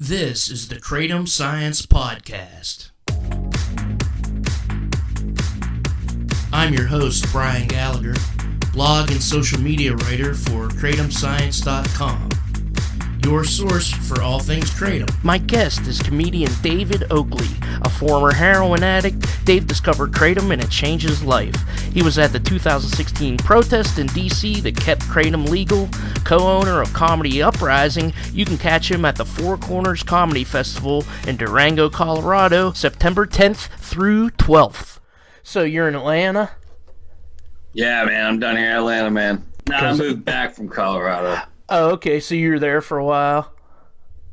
This is the Kratom Science Podcast. I'm your host, Brian Gallagher, blog and social media writer for KratomScience.com, your source for all things Kratom. My guest is comedian David Oakley, a former heroin addict. Dave discovered Kratom and it changed his life. He was at the 2016 protest in D.C. that kept Kratom legal, co-owner of Comedy Uprising. You can catch him at the Four Corners Comedy Festival in Durango, Colorado, September 10th through 12th. So you're in Atlanta? Yeah, man, I'm down here in Atlanta, man. No, I moved back from Colorado. Oh, okay, so you were there for a while?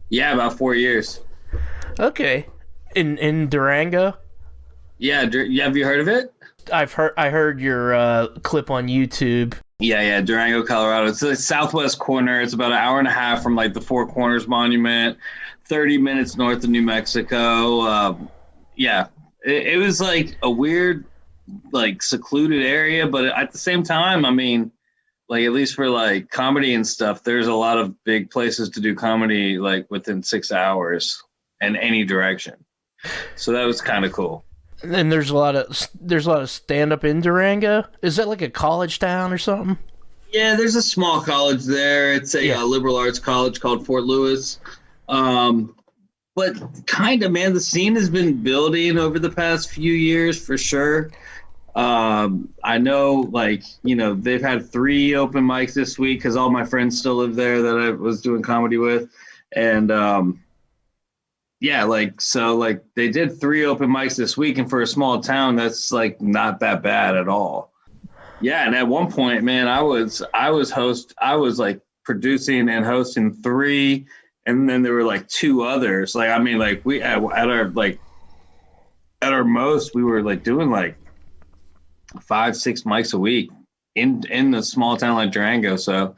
Yeah, about 4 years. Okay. In Durango? Yeah, have you heard of it? I heard your clip on YouTube. Yeah, Durango, Colorado. It's the southwest corner. It's about an hour and a half from like the Four Corners Monument, 30 minutes north of New Mexico. It was like a weird, like secluded area, but at the same time, I mean, like at least for like comedy and stuff, there's a lot of big places to do comedy like within 6 hours in any direction. So that was kind of cool. And there's a lot of stand up in Durango. Is that like a college town or something? Yeah, there's a small college there. It's a liberal arts college called Fort Lewis. But kind of, man, the scene has been building over the past few years for sure. I know, like, you know, they've had 3 open mics this week because all my friends still live there that I was doing comedy with. And they did 3 open mics this week, and for a small town, that's like not that bad at all. Yeah, and at one point, man, I was like producing and hosting 3, and then there were like 2 others. Like, I mean, like we at our most, we were like doing like 5-6 mics a week in the small town like Durango. So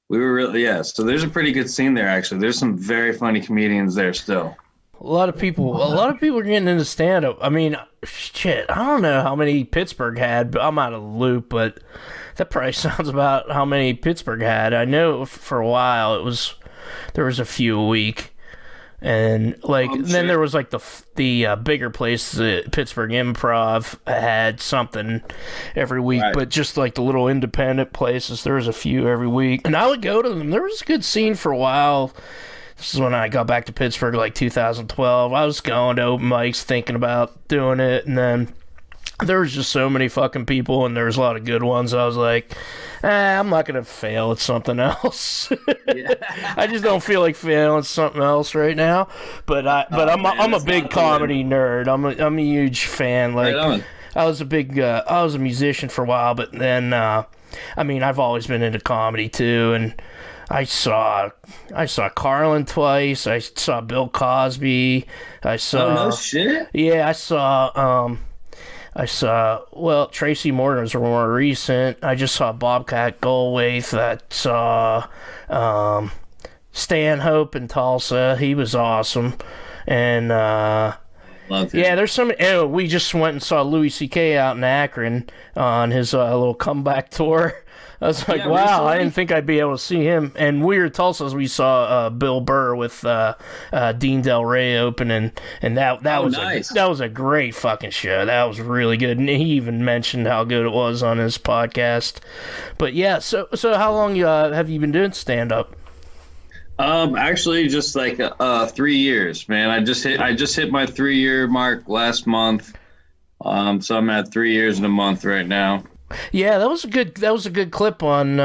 we were really, so there's a pretty good scene there, actually. There's some very funny comedians there still. A lot of people are getting into stand-up. I mean, shit, I don't know how many Pittsburgh had, but I'm out of the loop, but that probably sounds about how many Pittsburgh had. I know for a while there was a few a week. And like then there was like the bigger places, Pittsburgh Improv had something every week, right. But just like the little independent places, there was a few every week, and I would go to them. There was a good scene for a while. This is when I got back to Pittsburgh, like 2012. I was going to open mics, thinking about doing it, and then there was just so many fucking people, and there was a lot of good ones. I was like, I'm not gonna fail at something else. I just don't feel like failing at something else right now. But I'm a big comedy nerd. I'm a huge fan. Like right I was a musician for a while, but then I mean I've always been into comedy too, and I saw Carlin twice. I saw Bill Cosby. I saw. Oh no shit. Yeah, I saw Tracy Morgan's more recent. I just saw Bobcat Goldthwait. I saw Stanhope in Tulsa. He was awesome. And there's some. We just went and saw Louis C.K. out in Akron on his little comeback tour. I was like, wow, recently? I didn't think I'd be able to see him. And we were at Tulsa, we saw Bill Burr with Dean Del Rey opening, and that was nice. That was a great fucking show. That was really good, and he even mentioned how good it was on his podcast. But yeah, so how long have you been doing stand up? Actually, just like 3 years, man. I just hit my 3-year mark last month. So I'm at 3 years and a month right now. Yeah, that was a good clip on.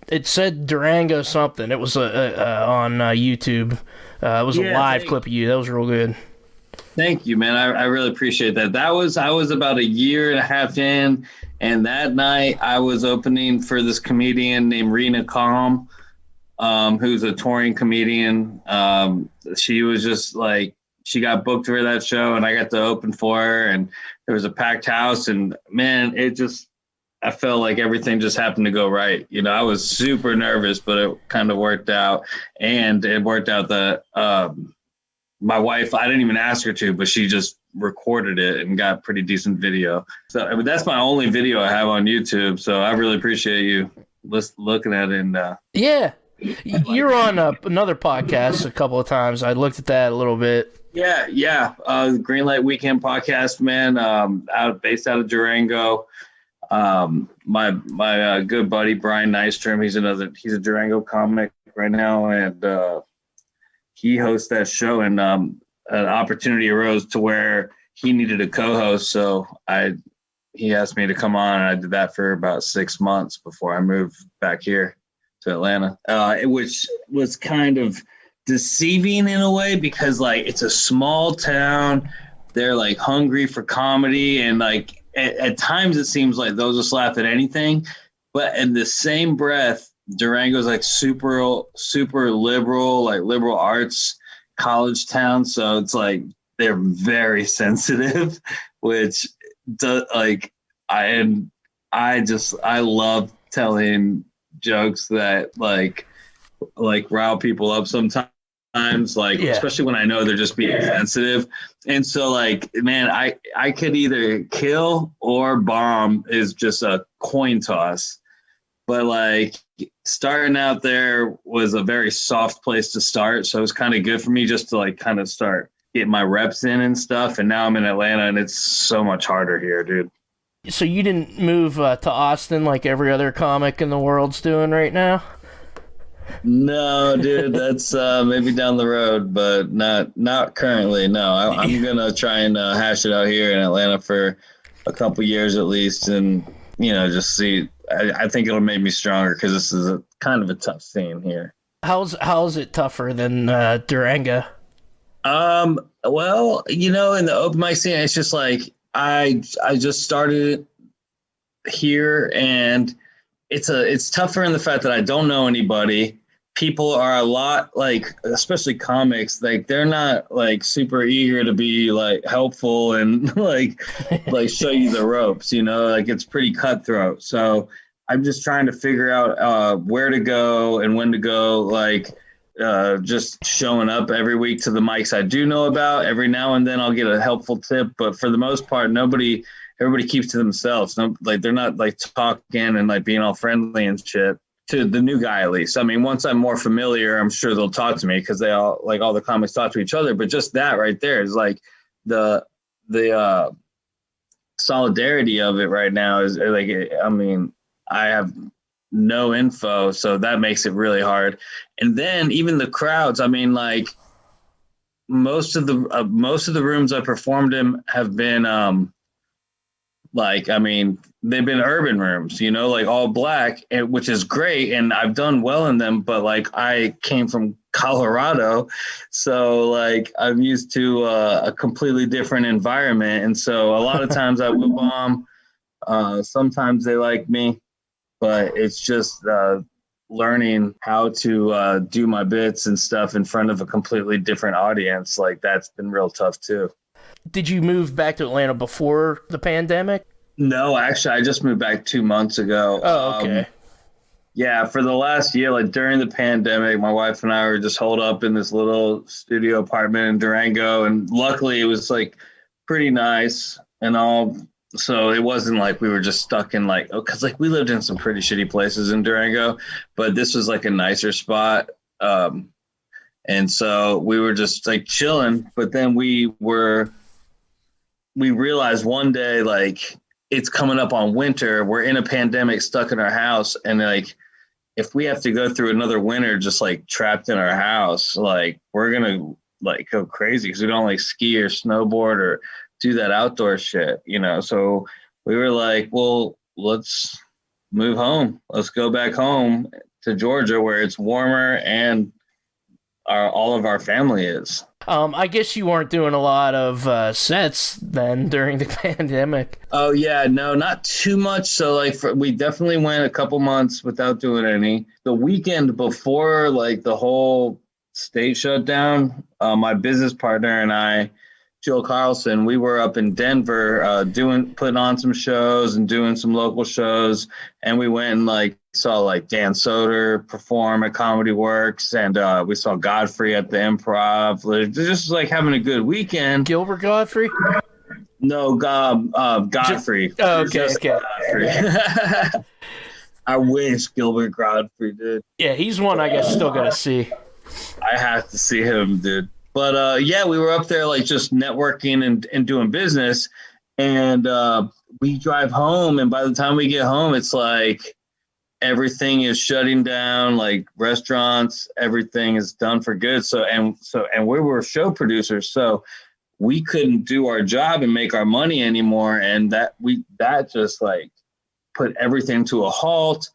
It said Durango something. It was on YouTube. It was a live clip of you. That was real good. Thank you, man. I really appreciate that. I was about a year and a half in, and that night I was opening for this comedian named Rena Calm, who's a touring comedian. She was just like, she got booked for that show, and I got to open for her, and there was a packed house, and man, I felt like everything just happened to go right. You know, I was super nervous, but it kind of worked out. And it worked out that my wife, I didn't even ask her to, but she just recorded it and got pretty decent video. So I mean, that's my only video I have on YouTube. So I really appreciate you looking at it. And yeah. You're on another podcast a couple of times. I looked at that a little bit. Yeah. Green Light Weekend podcast, man. Based out of Durango. My good buddy Brian Nystrom, he's a Durango comic right now, and he hosts that show. And an opportunity arose to where he needed a co-host, so he asked me to come on, and I did that for about 6 months before I moved back here to Atlanta, which was kind of deceiving in a way because like it's a small town. They're like hungry for comedy, and like at times it seems like they'll just laugh at anything. But in the same breath, Durango's like super liberal, like liberal arts college town. So it's like they're very sensitive, which I love telling jokes that like rile people up sometimes, especially when I know they're just being sensitive. And so like, man, I could either kill or bomb is just a coin toss. But like starting out there was a very soft place to start. So it was kind of good for me just to like kind of start getting my reps in and stuff. And now I'm in Atlanta and it's so much harder here, dude. So you didn't move to Austin like every other comic in the world's doing right now? No, dude, that's maybe down the road, but not currently. No, I'm gonna try and hash it out here in Atlanta for a couple years at least, and just see. I think it'll make me stronger because this is a kind of a tough scene here. How's it tougher than Durango? Well, in the open mic scene, it's just like I just started here, and it's tougher in the fact that I don't know anybody. People are a lot like, especially comics, like they're not like super eager to be like helpful and like show you the ropes, like it's pretty cutthroat. So I'm just trying to figure out where to go and when to go, like just showing up every week to the mics I do know about. Every now and then I'll get a helpful tip, but for the most part, everybody keeps to themselves. Like they're not like talking and like being all friendly and shit. To the new guy, at least. I mean, once I'm more familiar, I'm sure they'll talk to me because they all the comics talk to each other. But just that right there is like the solidarity of it right now is like, I mean, I have no info, so that makes it really hard. And then even the crowds, I mean, like most of the rooms I performed in have been they've been urban rooms, like all black, which is great. And I've done well in them, but like I came from Colorado. So like I'm used to a completely different environment. And so a lot of times I will bomb. Sometimes they like me, but it's just learning how to do my bits and stuff in front of a completely different audience. Like that's been real tough too. Did you move back to Atlanta before the pandemic? No, actually, I just moved back 2 months ago. Oh, okay. Yeah, for the last year, like during the pandemic, my wife and I were just holed up in this little studio apartment in Durango, and luckily it was like pretty nice and all. So it wasn't like we were just stuck in because like we lived in some pretty shitty places in Durango, but this was like a nicer spot. And so we were just like chilling, but then we realized one day, like, it's coming up on winter. We're in a pandemic, stuck in our house. And like, if we have to go through another winter, just like trapped in our house, like we're going to like go crazy because we don't like ski or snowboard or do that outdoor shit, So we were like, well, let's move home. Let's go back home to Georgia where it's warmer and all of our family is. I guess you weren't doing a lot of sets then during the pandemic. Oh yeah, no, not too much. So like we definitely went a couple months without doing any. The weekend before like the whole state shut down, my business partner and I, Jill Carlson, we were up in Denver putting on some shows and doing some local shows, and we went and like saw like Dan Soder perform at Comedy Works, and we saw Godfrey at the Improv. Just like having a good weekend. Gilbert Godfrey? No, Godfrey. Oh, okay, okay. Godfrey. I wish Gilbert Godfrey did. Yeah, he's one I guess still gotta see. I have to see him, dude. But yeah, we were up there like just networking and doing business. And we drive home, and by the time we get home, it's like everything is shutting down, like restaurants, everything is done for good. And we were show producers, so we couldn't do our job and make our money anymore. And that just like put everything to a halt.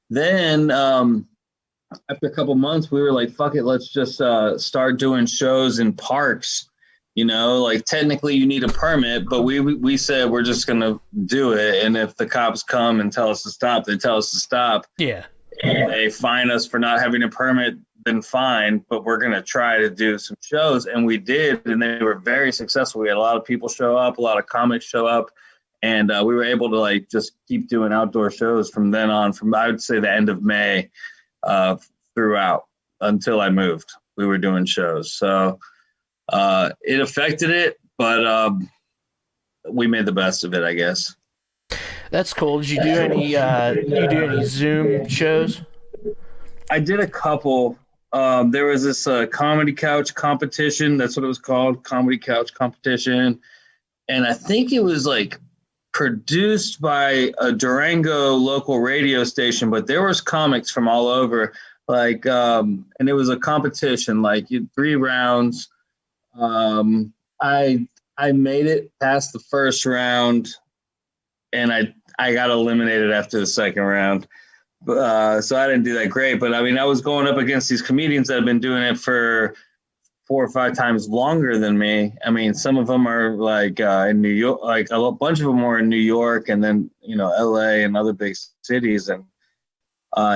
Then after a couple months, we were like, fuck it, let's just start doing shows in parks. You know, like technically you need a permit, but we said we're just going to do it. And if the cops come and tell us to stop, they tell us to stop. Yeah. And they fine us for not having a permit, then fine. But we're going to try to do some shows. And we did. And they were very successful. We had a lot of people show up, a lot of comics show up. And we were able to like just keep doing outdoor shows from then on, from I would say the end of May throughout until I moved. We were doing shows. So it affected it, but we made the best of it, I guess. That's cool. Did you do any Zoom shows? I did a couple. There was this comedy couch competition. That's what it was called, comedy couch competition. And I think it was like produced by a Durango local radio station, but there was comics from all over. Like, and it was a competition, like 3 rounds. I made it past the first round, and I got eliminated after the second round. So I didn't do that great, but I mean, I was going up against these comedians that have been doing it for 4 or 5 times longer than me. I mean, some of them are like in New York, like a bunch of them were in New York, and then, you know, LA and other big cities. And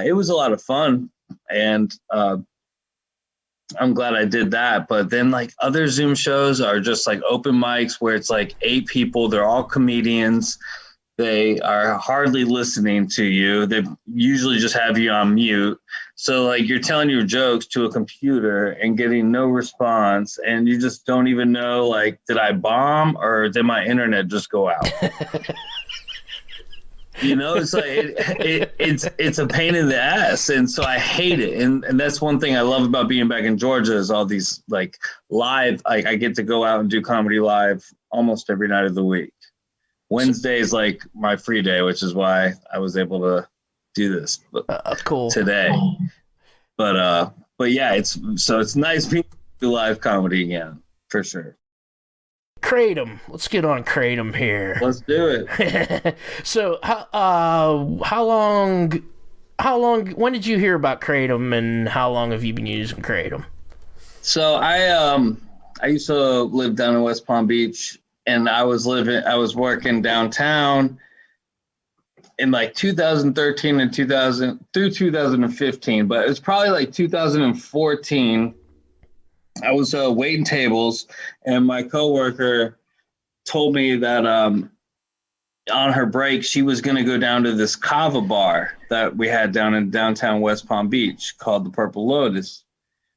it was a lot of fun. And I'm glad I did that. But then like other Zoom shows are just like open mics where it's like 8 people. They're all comedians. They are hardly listening to you. They usually just have you on mute. So like you're telling your jokes to a computer and getting no response. And you just don't even know, like, did I bomb or did my internet just go out? You know, it's like it's a pain in the ass, and so I hate it. And that's one thing I love about being back in Georgia is all these like live. Like I get to go out and do comedy live almost every night of the week. Wednesday is like my free day, which is why I was able to do this cool today. But yeah, it's nice being do live comedy again for sure. Kratom. Let's get on Kratom here. Let's do it. So, how long? When did you hear about Kratom, and how long have you been using Kratom? So I used to live down in West Palm Beach, and I was working downtown in like 2013 and 2015, but it was probably like 2014. I was waiting tables, and my coworker told me that on her break, she was going to go down to this kava bar that we had down in downtown West Palm Beach called the Purple Lotus.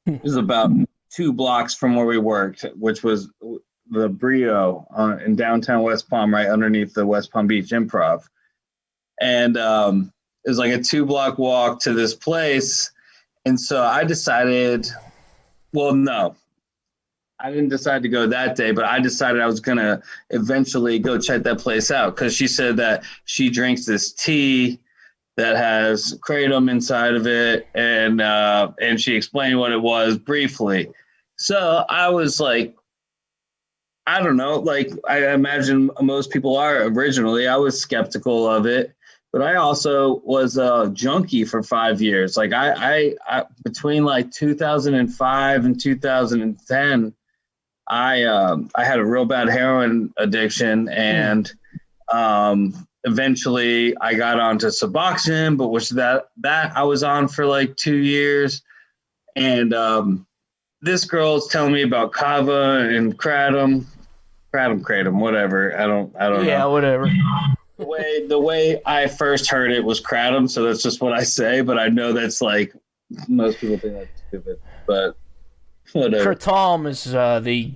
It was about 2 blocks from where we worked, which was the Brio in downtown West Palm, right underneath the West Palm Beach Improv. And it was like a 2-block walk to this place. And so I decided... Well, no, I didn't decide to go that day, but I decided I was going to eventually go check that place out because she said that she drinks this tea that has kratom inside of it, and she explained what it was briefly. So I was like, I don't know, like I imagine most people are originally. I was skeptical of it. But I also was a junkie for 5 years. Like I between like 2005 and 2010, I had a real bad heroin addiction, and eventually I got onto Suboxone, but which that I was on for like 2 years. And this girl's telling me about kava and kratom, whatever. I don't know. Yeah, whatever. The way I first heard it was kratom, so that's just what I say. But I know that's like most people think that's stupid. But whatever. Kratom is the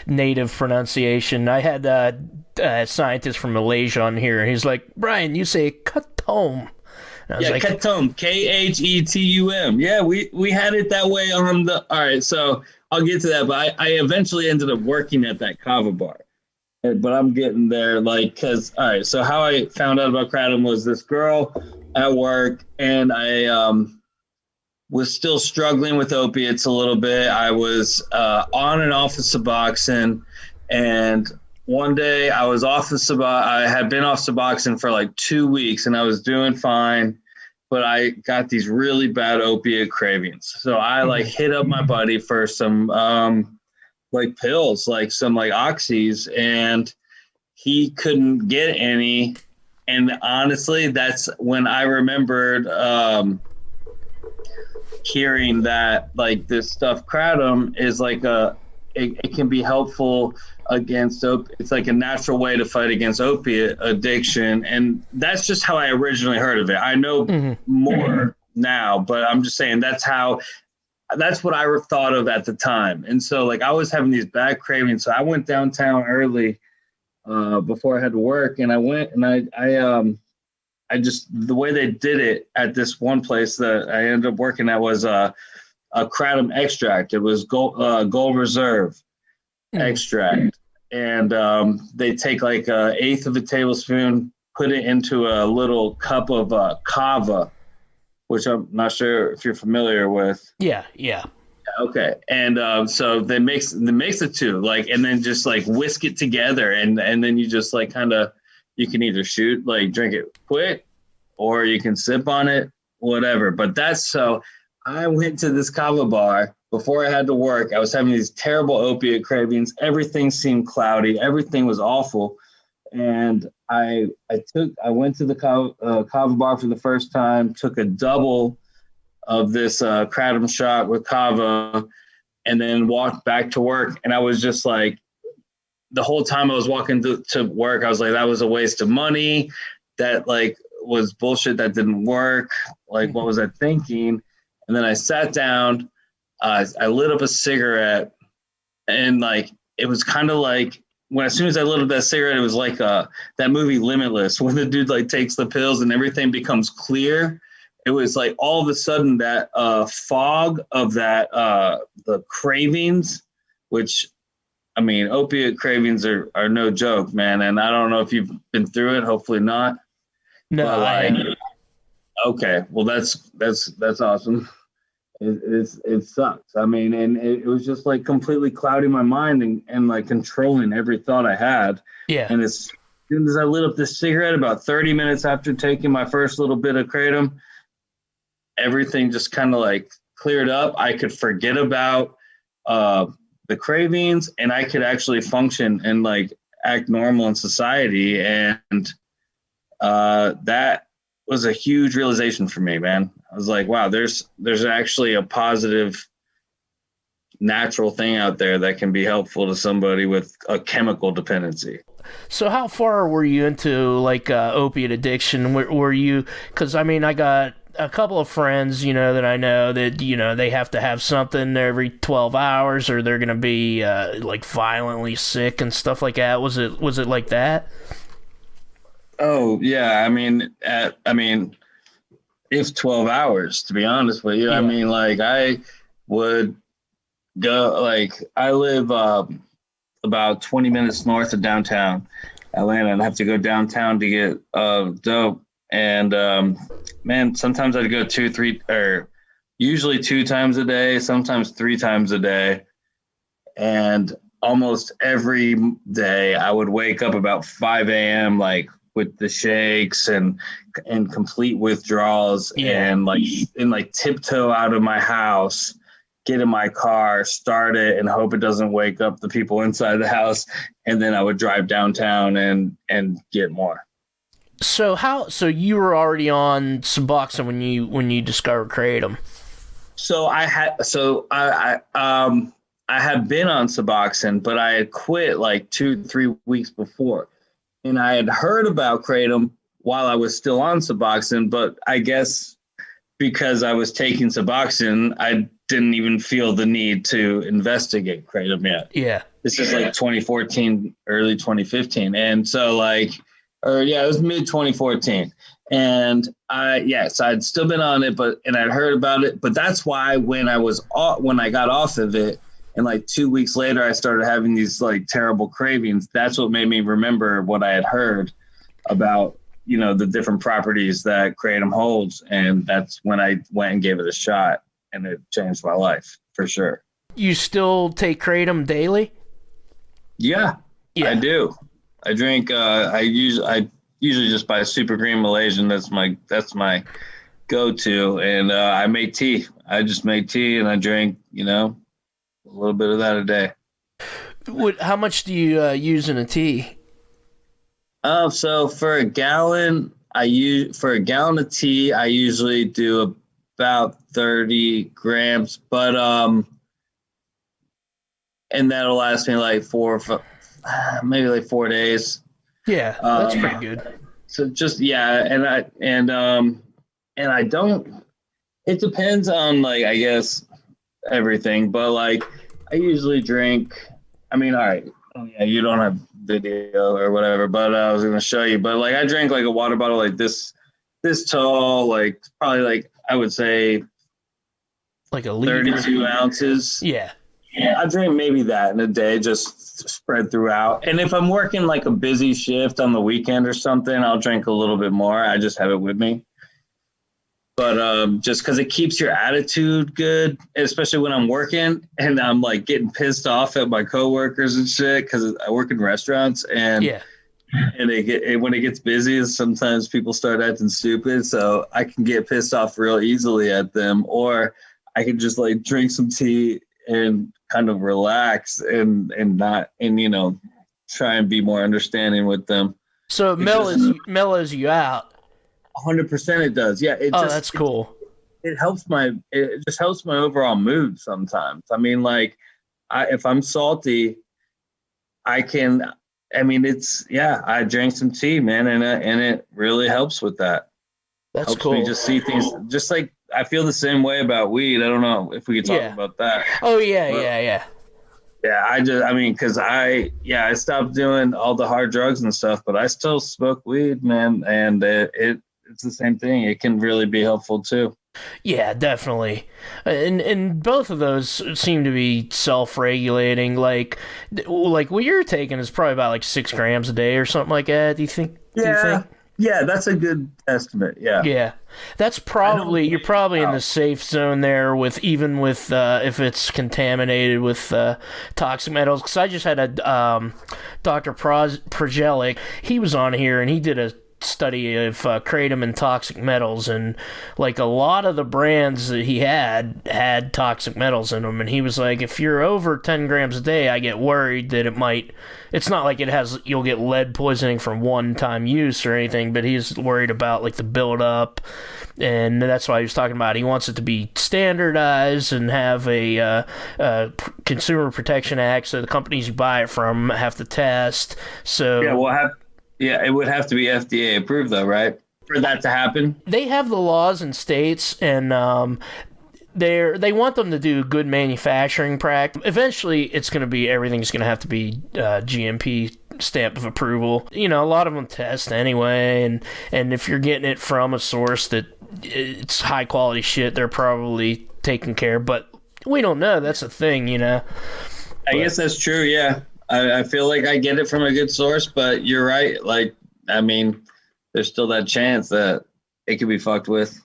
native pronunciation. I had a scientist from Malaysia on here. He's like, Brian, you say Kratom. And I was Yeah, like, Kratom, Khetum. Yeah, we had it that way on the. All right, so I'll get to that, but I eventually ended up working at that kava bar. But I'm getting there, like, because, all right, so how I found out about Kratom was this girl at work, and I was still struggling with opiates a little bit. I was on and off of Suboxone, and one day I was off of I had been off Suboxone for like 2 weeks, and I was doing fine, but I got these really bad opiate cravings. So I like hit up my buddy for some like pills, like some like oxys, and he couldn't get any. And honestly, that's when I remembered hearing that like this stuff Kratom is like it can be helpful against it's like a natural way to fight against opiate addiction, and that's just how I originally heard of it. I know more now, but I'm just saying that's what I thought of at the time. And so like I was having these bad cravings, so I went downtown early before I had to work, and I went and I just, the way they did it at this one place that I ended up working at was a Kratom extract. It was Gold Reserve extract. And they take like an eighth of a tablespoon, put it into a little cup of kava, which I'm not sure if you're familiar with. Yeah. Okay. And so they mix the two, like, and then just like whisk it together. And then you just like kind of, you can either drink it quick, or you can sip on it, whatever. But so I went to this kava bar before I had to work. I was having these terrible opiate cravings. Everything seemed cloudy. Everything was awful. And I went to the kava bar for the first time, took a double of this Kratom shot with kava, and then walked back to work. And I was just like, the whole time I was walking to work, I was like, that was a waste of money. That like was bullshit. That didn't work. Like, what was I thinking? And then I sat down, I lit up a cigarette, and like, it was kind of like as soon as I lit up that cigarette, it was like that movie Limitless, when the dude like takes the pills and everything becomes clear. It was like all of a sudden that fog of that, the cravings, which, I mean, opiate cravings are no joke, man. And I don't know if you've been through it. Hopefully not. No, I haven't. Okay, well that's awesome. It sucks. I mean, and it was just like completely clouding my mind and like controlling every thought I had. Yeah. And as soon as I lit up this cigarette, about 30 minutes after taking my first little bit of Kratom, everything just kind of like cleared up. I could forget about the cravings, and I could actually function and like act normal in society. And that was a huge realization for me, man. I was like, wow, there's actually a positive natural thing out there that can be helpful to somebody with a chemical dependency. So how far were you into like opiate addiction? Were you, because I mean, I got a couple of friends, that I know that, they have to have something every 12 hours or they're going to be like violently sick and stuff like that. Was it like that? Oh, yeah. I mean, if 12 hours, to be honest with you. Yeah. I mean, like I would go, like I live about 20 minutes north of downtown Atlanta, and I have to go downtown to get dope. And man, sometimes I'd go usually 2 times a day, sometimes 3 times a day. And almost every day I would wake up about 5 a.m. like with the shakes and complete withdrawals, and like tiptoe out of my house, get in my car, start it, and hope it doesn't wake up the people inside the house. And then I would drive downtown and get more. So you were already on Suboxone when you discovered Kratom? So I had been on Suboxone, but I had quit like 2-3 weeks before, and I had heard about Kratom while I was still on Suboxone. But I guess because I was taking Suboxone, I didn't even feel the need to investigate Kratom yet. Yeah, this is like 2014, early 2015, and so like. It was mid 2014. And so I'd still been on it, and I'd heard about it. But that's why when I got off of it, and like 2 weeks later, I started having these like terrible cravings. That's what made me remember what I had heard about, the different properties that Kratom holds. And that's when I went and gave it a shot, and it changed my life for sure. You still take Kratom daily? Yeah, I do. I drink, I usually just buy Super Green Malaysian. That's my go-to. And I make tea. I just make tea and I drink, a little bit of that a day. How much do you use in a tea? So for a gallon of tea, I usually do about 30 grams, but and that'll last me like maybe like 4 days. Yeah, that's pretty good. So just and I don't. It depends on like I guess everything, but like I usually drink. I mean, all right. Oh yeah, you don't have video or whatever, but I was gonna show you. But like I drink like a water bottle like this tall, like probably like I would say like a liter. 32 ounces. Yeah. I drink maybe that in a day, just spread throughout. And if I'm working like a busy shift on the weekend or something, I'll drink a little bit more. I just have it with me. But just because it keeps your attitude good, especially when I'm working and I'm like getting pissed off at my coworkers and shit because I work in restaurants and when it gets busy, sometimes people start acting stupid. So I can get pissed off real easily at them, or I can just like drink some tea and kind of relax and try and be more understanding with them. So it mellows you out. 100% it does. Yeah. That's cool. It just helps my overall mood sometimes. I mean, like if I'm salty, I drink some tea, man. And it really helps with that. That's helps cool. Me just see things just like, I feel the same way about weed. I don't know if we could talk about that. Oh yeah. Yeah, because I stopped doing all the hard drugs and stuff, but I still smoke weed, man, and it's the same thing. It can really be helpful too. Yeah, definitely. And both of those seem to be self-regulating. Like what you're taking is probably about like 6 grams a day or something like that. Do you think? Yeah, that's a good estimate. Yeah. Yeah. That's probably, you're probably in the safe zone there with if it's contaminated with toxic metals. Because I just had a Dr. Projelik. He was on here and he did a study of kratom and toxic metals, and like a lot of the brands that he had toxic metals in them, and he was like, if you're over 10 grams a day, I get worried that it's not like you'll get lead poisoning from one-time use or anything, but he's worried about like the buildup, and that's why he was talking about he wants it to be standardized and have a Consumer Protection Act, so the companies you buy it from have to test. So it would have to be FDA approved, though, right? For that to happen? They have the laws in states, and they want them to do good manufacturing practice. Eventually, everything's going to have to be GMP stamp of approval. A lot of them test anyway, and if you're getting it from a source that it's high quality shit, they're probably taking care. But we don't know. That's the thing, I guess that's true, yeah. I feel like I get it from a good source, but you're right. Like, there's still that chance that it could be fucked with.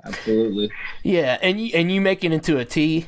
Absolutely. Yeah, and you make it into a tea?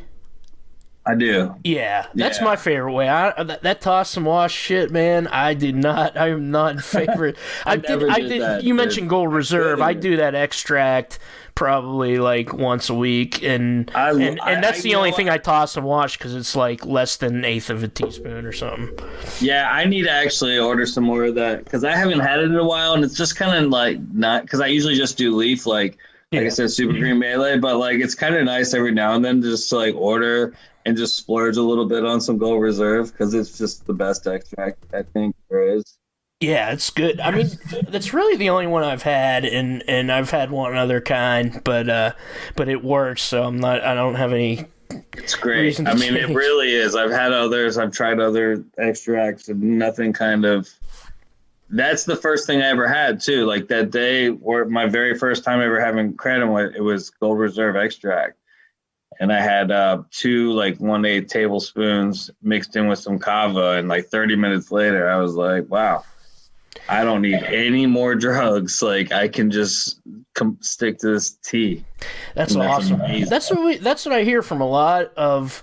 I do. Yeah, that's my favorite way. That toss and wash shit, man. I am not in favor. I did. That, you mentioned Gold Reserve. I do that extract probably like once a week, and that's the only thing I toss and wash because it's like less than an eighth of a teaspoon or something. Yeah, I need to actually order some more of that because I haven't had it in a while, and it's just kind of like not because I usually just do leaf like I said, Super Green Melee, but like it's kind of nice every now and then just to like order and just splurge a little bit on some Gold Reserve because it's just the best extract I think there is. Yeah, it's good. I mean, that's really the only one I've had, and I've had one other kind, but it works. So I don't have any. It's great. I mean, it really is. I've had others. I've tried other extracts, and nothing kind of that's the first thing I ever had too. Like that day, or my very first time ever having kratom, it was Gold Reserve extract, and I had 2 like 1/8 tablespoons mixed in with some kava, and like 30 minutes later, I was like, wow, I don't need any more drugs. Like I can just stick to this tea. That's awesome. That's what I hear from a lot of,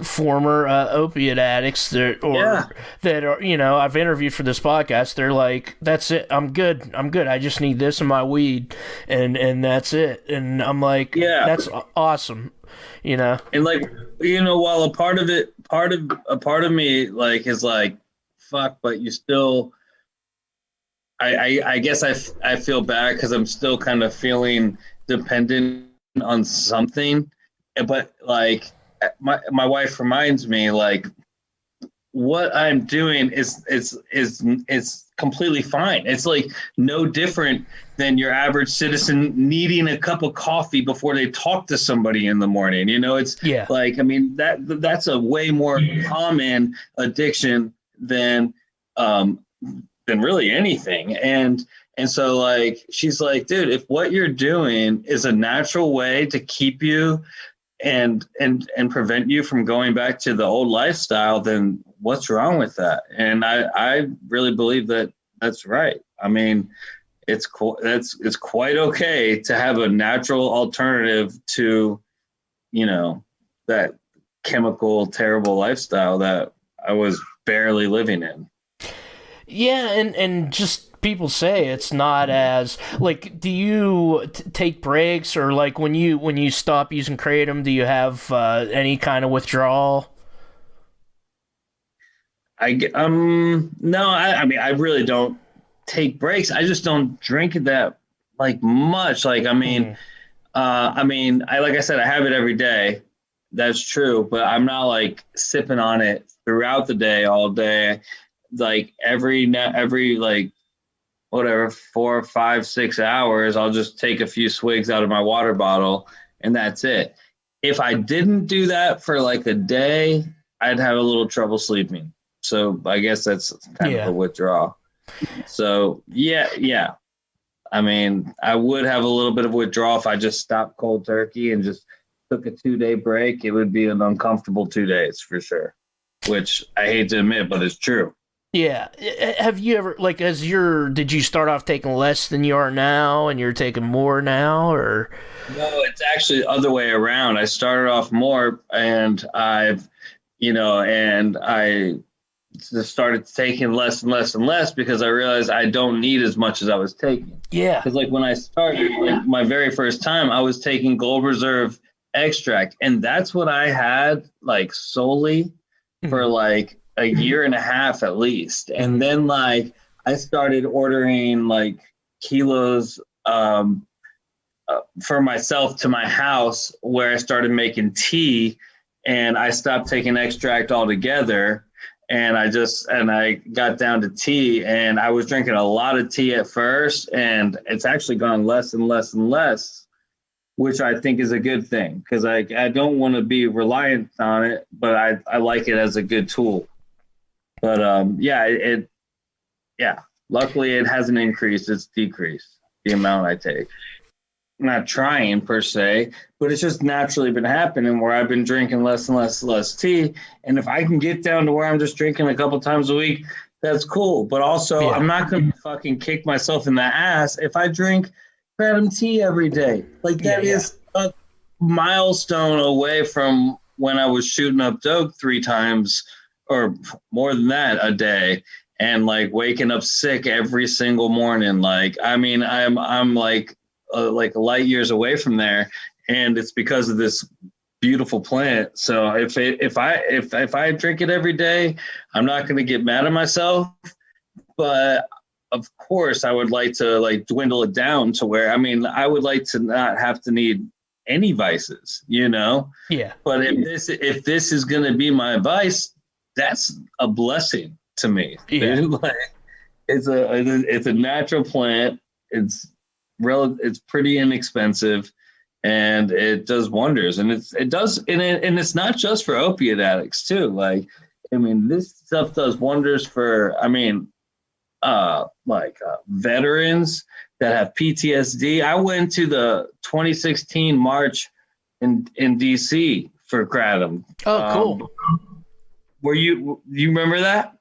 former opiate addicts that are, I've interviewed for this podcast. They're like, that's it. I'm good. I just need this in my weed, and that's it. And I'm like, that's awesome. And like, while a part of me like is like, fuck, but you still, I guess I feel bad because I'm still kind of feeling dependent on something, but like my wife reminds me, like, what I'm doing is completely fine. It's like no different than your average citizen needing a cup of coffee before they talk to somebody in the morning. It's like, I mean, that's a way more common addiction than really anything. And so like, she's like, dude, if what you're doing is a natural way to keep you and prevent you from going back to the old lifestyle, then what's wrong with that? And I really believe that that's right. I mean, it's cool. It's quite okay to have a natural alternative to, that chemical, terrible lifestyle that I was barely living in. Yeah, and just people say it's not as, like, do you take breaks, or like when you stop using kratom, do you have any kind of withdrawal? No, I mean, I really don't take breaks. I just don't drink it that like much. Like, like I said, I have it every day. That's true, but I'm not like sipping on it throughout the day, all day. Like every like whatever 4, 5, 6 hours, I'll just take a few swigs out of my water bottle, and that's it. If I didn't do that for like a day, I'd have a little trouble sleeping. So I guess that's kind of a withdrawal. So yeah. I mean, I would have a little bit of withdrawal if I just stopped cold turkey and just took a 2-day break. It would be an uncomfortable 2 days for sure, which I hate to admit, but it's true. Yeah. Have you ever, like, did you start off taking less than you are now and you're taking more now, or? No, it's actually the other way around. I started off more, and I just started taking less and less and less because I realized I don't need as much as I was taking. Yeah. Because like when I started, like my very first time, I was taking Gold Reserve extract, and that's what I had like solely for like a year and a half at least. And then like I started ordering like kilos for myself to my house, where I started making tea, and I stopped taking extract altogether. And I got down to tea, and I was drinking a lot of tea at first, and it's actually gone less and less and less, which I think is a good thing, because I don't want to be reliant on it, but I like it as a good tool. But luckily it hasn't increased, it's decreased the amount I take. I'm not trying per se, but it's just naturally been happening where I've been drinking less and less tea. And if I can get down to where I'm just drinking a couple times a week, that's cool. But also I'm not going to fucking kick myself in the ass if I drink kratom tea every day. Like that is a milestone away from when I was shooting up dope 3 times or more than that a day, and like waking up sick every single morning. Like, I mean, I'm like light years away from there, and it's because of this beautiful plant. So if I drink it every day, I'm not going to get mad at myself, but of course I would like to like dwindle it down to where, I mean, I would like to not have to need any vices, Yeah. But if this is going to be my vice, that's a blessing to me. Yeah. Like, it's a natural plant. It's pretty inexpensive, and it does wonders. And it's not just for opiate addicts too. Like, I mean, this stuff does wonders for, I mean, veterans that have PTSD. I went to the 2016 march in DC for Kratom. Oh, cool. You remember that?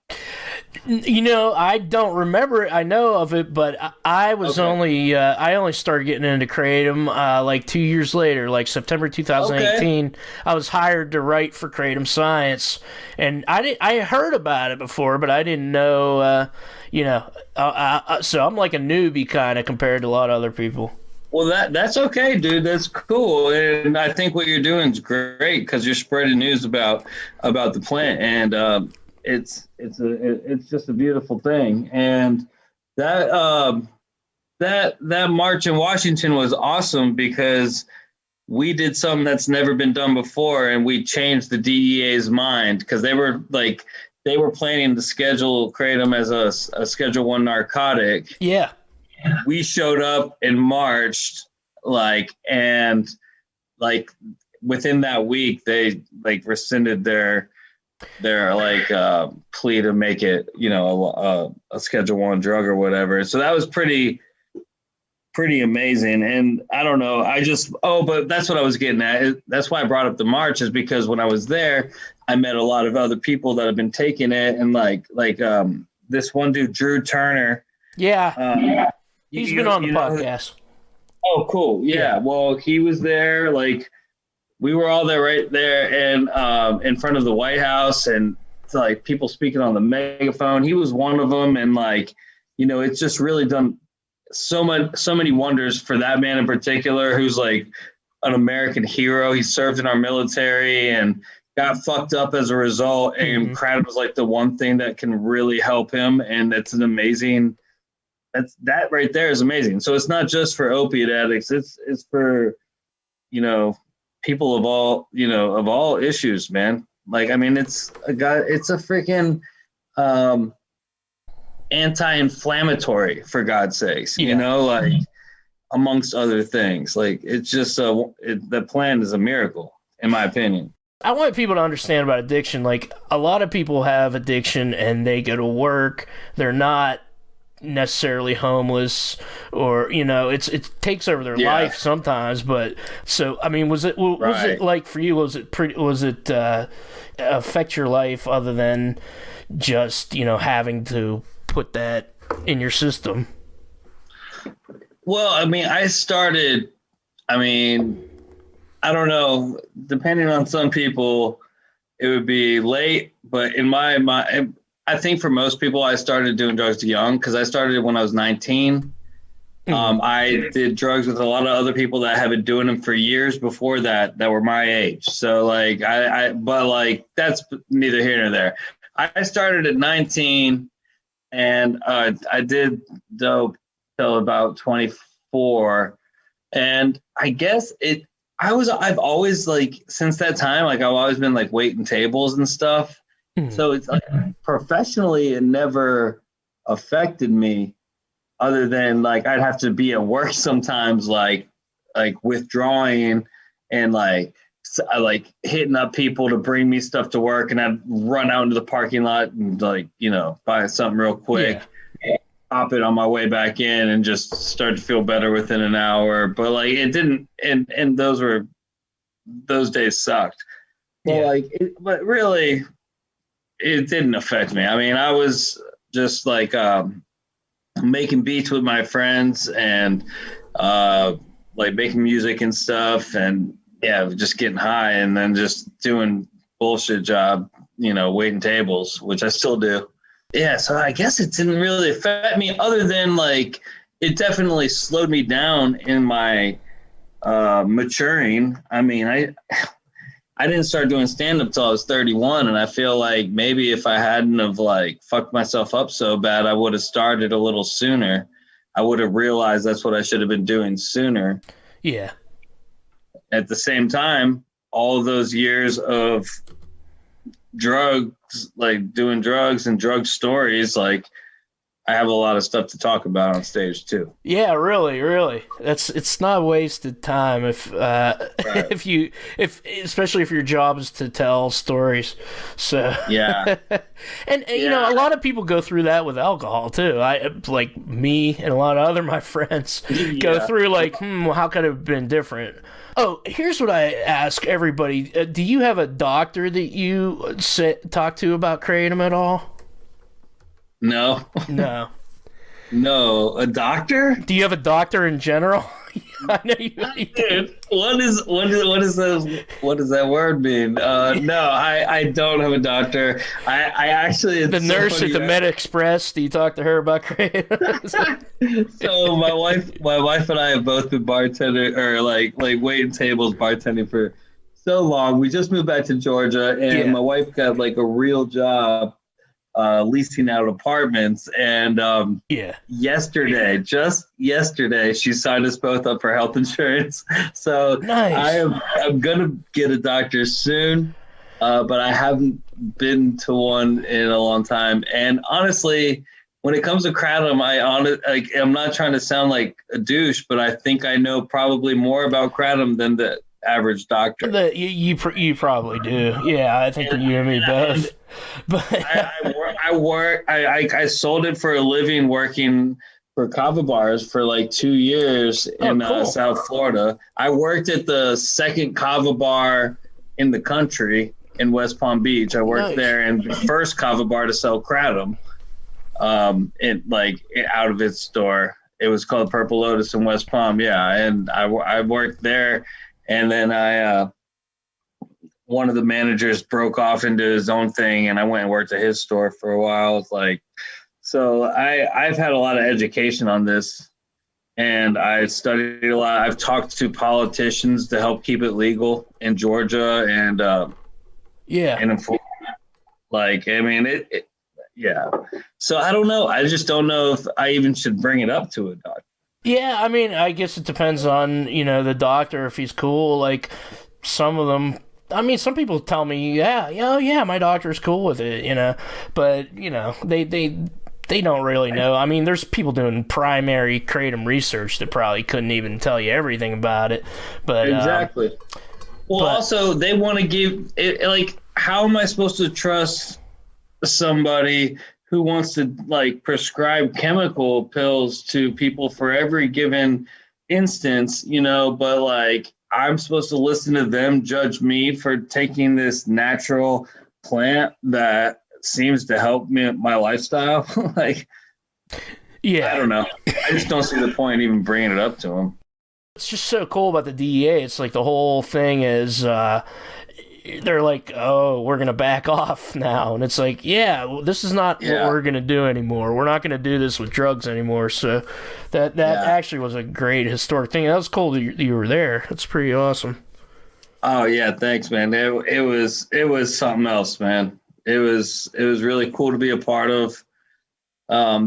I don't remember it. I know of it, but I was only I only started getting into Kratom like 2 years later, like September 2018. Okay. I was hired to write for Kratom Science, and I heard about it before, but I didn't know. So I'm like a newbie kind of compared to a lot of other people. Well, that's okay, dude. That's cool, and I think what you're doing is great because you're spreading news about the plant, and it's just a beautiful thing. And that march in Washington was awesome because we did something that's never been done before, and we changed the DEA's mind because they were planning to schedule Kratom as a Schedule 1 narcotic. Yeah. We showed up and marched and within that week they rescinded their plea to make it a Schedule 1 drug or whatever. So that was pretty amazing. And I don't know, but that's what I was getting at. That's why I brought up the march, is because when I was there I met a lot of other people that have been taking it, and this one dude, Drew Turner. Yeah. He's been on the podcast. Oh, cool. Yeah. Well, he was there. We were all there right there and in front of the White House, and people speaking on the megaphone. He was one of them. And it's just really done so many wonders for that man in particular, who's an American hero. He served in our military and got fucked up as a result. And Kratom was the one thing that can really help him. And that's an amazing. That right there is amazing. So it's not just for opiate addicts. It's for, people of all issues, man. It's a freaking anti-inflammatory, for God's sakes, amongst other things. It's just the plant is a miracle, in my opinion. I want people to understand about addiction. A lot of people have addiction and they go to work. They're not necessarily homeless, or it takes over their life sometimes. But so was it like for you, was it affect your life other than just having to put that in your system? Well, I started, I don't know, depending on some people it would be late, but in my mind, I think for most people, I started doing drugs young because I started when I was 19. I did drugs with a lot of other people that have been doing them for years before that were my age. So that's neither here nor there. I started at 19 and I did dope till about 24. And I guess I've always since that time, I've always been waiting tables and stuff. So it's professionally, it never affected me other than I'd have to be at work sometimes, withdrawing and hitting up people to bring me stuff to work. And I'd run out into the parking lot and buy something real quick, pop it on my way back in and just start to feel better within an hour. But it didn't, and those days sucked. But really, it didn't affect me. I was just making beats with my friends and making music and stuff, and just getting high and then just doing bullshit job, waiting tables, which I still do. Yeah, so I guess it didn't really affect me other than it definitely slowed me down in my maturing. I didn't start doing stand-up till I was 31, and I feel maybe if I hadn't have fucked myself up so bad, I would have started a little sooner. I would have realized that's what I should have been doing sooner. Yeah. At the same time, all of those years of drugs, doing drugs and drug stories, I have a lot of stuff to talk about on stage too. Yeah, really. It's not wasted time if Right. if especially if your job is to tell stories. So Yeah. and you know, a lot of people go through that with alcohol too. I like me and a lot of other my friends go through like, how could it have been different? Oh, here's what I ask everybody: do you have a doctor that you talk to about kratom at all? No. No. No. A doctor? Do you have a doctor in general? I know you. Dude, what does that word mean? No, I don't have a doctor. I actually, it's The nurse so at the funny. Med Express. Do you talk to her about kratom? So my wife and I have both been bartender or like waiting tables bartending for so long. We just moved back to Georgia, and my wife got like a real job leasing out apartments, and just yesterday she signed us both up for health insurance. So Nice. I'm gonna get a doctor soon, but I haven't been to one in a long time. And honestly, when it comes to kratom, I'm not trying to sound like a douche, but I think I know probably more about kratom than the average doctor. You probably do. Yeah, I think you and me both. But I sold it for a living working for kava bars for like 2 years in cool. South Florida. I worked at the second kava bar in the country in West Palm Beach. I worked there in the first kava bar to sell kratom out of its store. It was called Purple Lotus in West Palm. Yeah. And I worked there, and then one of the managers broke off into his own thing, and I went and worked at his store for a while. It's like, so I've had a lot of education on this, and I studied a lot. I've talked to politicians to help keep it legal in Georgia and and in Florida. Like, I mean, yeah. So I don't know. I just don't know if I even should bring it up to a doctor. yeah, I mean, I guess it depends on the doctor if he's cool. Like some of them. I mean, some people tell me, my doctor's cool with it, but they don't really know. I mean, there's people doing primary kratom research that probably couldn't even tell you everything about it. But exactly. Also, they want to give it. Like, how am I supposed to trust somebody who wants to like prescribe chemical pills to people for every given instance? But like, I'm supposed to listen to them judge me for taking this natural plant that seems to help me my lifestyle. Like, I don't know. I just don't see the point even bringing it up to them. It's just so cool about the DEA. It's like the whole thing is they're like, oh, we're going to back off now. And it's like, this is not what we're going to do anymore. We're not going to do this with drugs anymore. So that actually was a great historic thing. That was cool that you were there. That's pretty awesome. Oh, yeah. Thanks, man. It was something else, man. It was really cool to be a part of.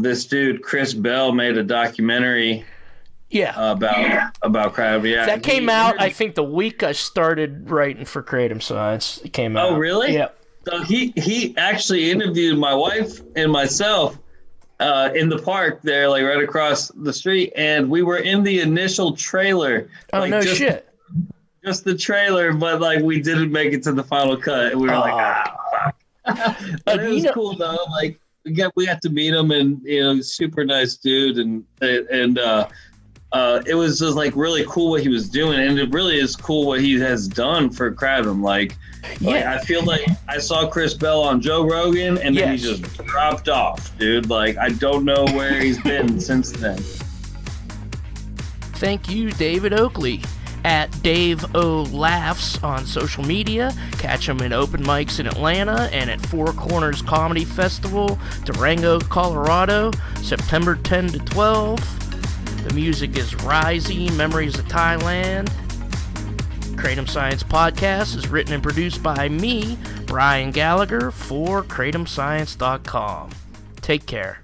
This dude, Chris Bell, made a documentary about kratom. Yeah, that came out. I think the week I started writing for Kratom Science, it came out. Oh, really? Yeah. So he actually interviewed my wife and myself in the park there, like right across the street, and we were in the initial trailer. Oh, like, shit! Just the trailer, but like we didn't make it to the final cut. We were fuck. But it was cool though. Like we got to meet him, and super nice dude, and it was just like really cool what he was doing, and it really is cool what he has done for kratom. Like I feel like I saw Chris Bell on Joe Rogan, and then he just dropped off, dude. Like I don't know where he's been since then. Thank you, David Oakley. At Dave O Laughs on social media. Catch him in open mics in Atlanta and at Four Corners Comedy Festival, Durango, Colorado, September 10 to 12. The music is Risey, Memories of Thailand. Kratom Science Podcast is written and produced by me, Brian Gallagher, for KratomScience.com. Take care.